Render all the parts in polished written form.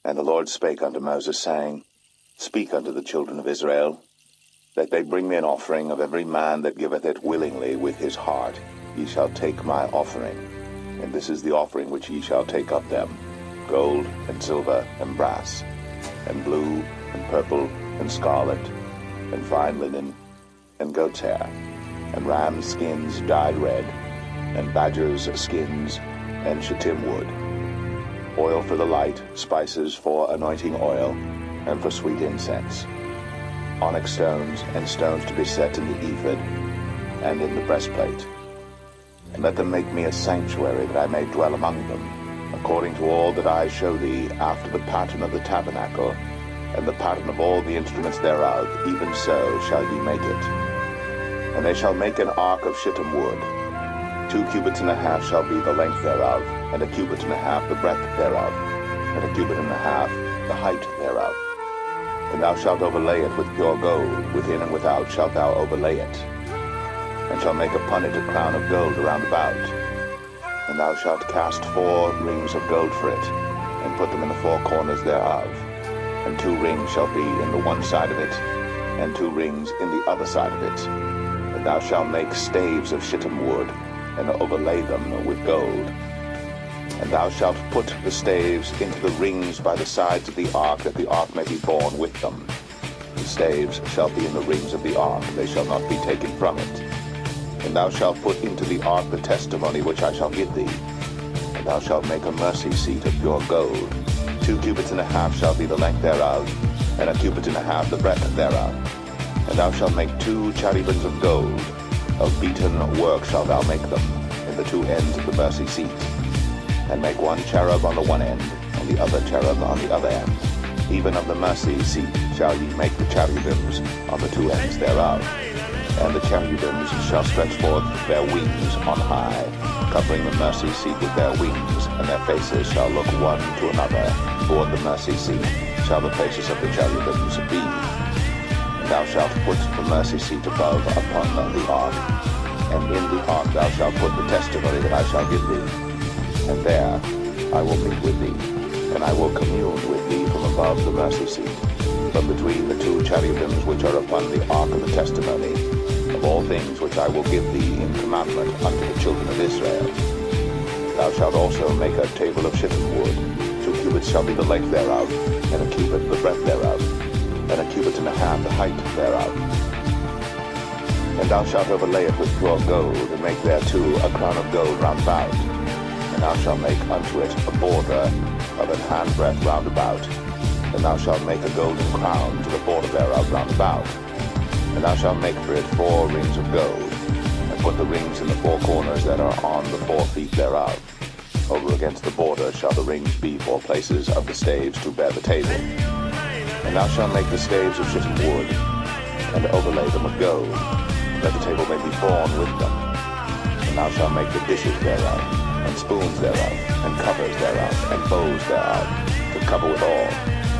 And the Lord spake unto Moses, saying, Speak unto the children of Israel, that they bring me an offering of every man that giveth it willingly with his heart. Ye shall take my offering. And this is the offering which ye shall take of them: gold, and silver, and brass, and blue, and purple, and scarlet, and fine linen, and goat's hair, and rams' skins dyed red, and badgers' skins, and shittim wood, oil for the light, spices for anointing oil, and for sweet incense, onyx stones, and stones to be set in the ephod, and in the breastplate. And let them make me a sanctuary, that I may dwell among them, according to all that I show thee, after the pattern of the tabernacle, and the pattern of all the instruments thereof, even so shall ye make it. And they shall make an ark of shittim wood. 2 cubits and a half shall be the length thereof, and 1 cubit and a half the breadth thereof, and 1 cubit and a half the height thereof. And thou shalt overlay it with pure gold, within and without shalt thou overlay it, and shalt make upon it a crown of gold round about. And thou shalt cast 4 rings of gold for it, and put them in the 4 corners thereof. And 2 rings shall be in the one side of it, and 2 rings in the other side of it. And thou shalt make staves of shittim wood, and overlay them with gold. And thou shalt put the staves into the rings by the sides of the ark, that the ark may be borne with them. The staves shall be in the rings of the ark, they shall not be taken from it. And thou shalt put into the ark the testimony which I shall give thee. And thou shalt make a mercy seat of pure gold. 2 cubits and a half shall be the length thereof, and 1 cubit and a half the breadth thereof. And thou shalt make 2 cherubims of gold. Of beaten work shalt thou make them, in the 2 ends of the mercy seat. And make 1 cherub on the one end, and the other cherub on the other end. Even of the mercy seat shall ye make the cherubims on the 2 ends thereof. And the cherubims shall stretch forth their wings on high, covering the mercy seat with their wings, and their faces shall look one to another. Toward the mercy seat shall the faces of the cherubims be. And thou shalt put the mercy seat above upon the ark, and in the ark thou shalt put the testimony that I shall give thee. And there I will meet with thee, and I will commune with thee from above the mercy seat, from between the 2 cherubims which are upon the ark of the testimony, of all things which I will give thee in commandment unto the children of Israel. Thou shalt also make a table of shittim wood. 2 cubits shall be the length thereof, and 1 cubit the breadth thereof, and 1 cubit and a half the height thereof. And thou shalt overlay it with pure gold, and make thereto a crown of gold round about. And thou shalt make unto it a border of an handbreadth round about. And thou shalt make a golden crown to the border thereof round about. And thou shalt make for it 4 rings of gold, and put the rings in the 4 corners that are on the 4 feet thereof. Over against the border shall the rings be 4 places of the staves to bear the table. And thou shalt make the staves of shittim wood, and overlay them with gold, that the table may be borne with them. And thou shalt make the dishes thereof, and spoons thereof, and covers thereof, and bowls thereof, to cover withal.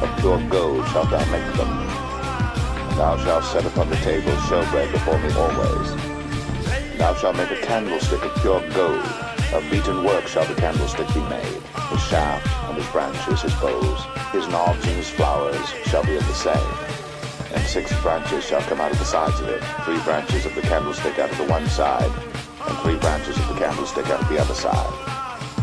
Of pure gold shalt thou make them. And thou shalt set upon the table showbread before me always. And thou shalt make a candlestick of pure gold. Of beaten work shall the candlestick be made. His shaft, and his branches, his boughs, his knobs, and his flowers shall be of the same. And 6 branches shall come out of the sides of it, 3 branches of the candlestick out of the one side, and 3 branches of the candlestick out of the other side.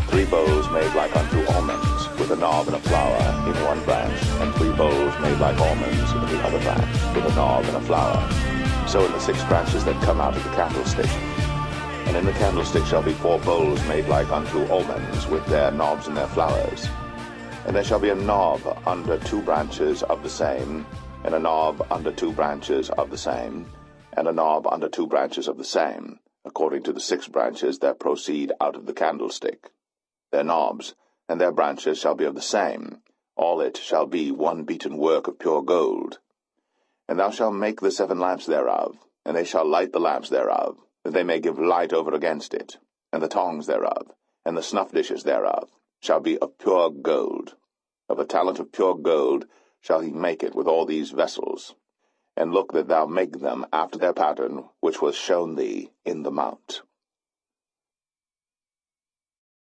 3 bowls made like unto almonds, with a knob and a flower in one branch, and 3 bowls made like almonds in the other branch, with a knob and a flower. So in the 6 branches that come out of the candlestick. And in the candlestick shall be 4 bowls made like unto almonds, with their knobs and their flowers. And there shall be a knob under 2 branches of the same, and a knob under 2 branches of the same, and a knob under 2 branches of the same, according to the 6 branches that proceed out of the candlestick. Their knobs and their branches shall be of the same. All it shall be 1 beaten work of pure gold. And thou shalt make the 7 lamps thereof, and they shall light the lamps thereof, that they may give light over against it. And the tongs thereof, and the snuff dishes thereof, shall be of pure gold. Of a talent of pure gold shall he make it with all these vessels. And look that thou make them after their pattern, which was shown thee in the mount.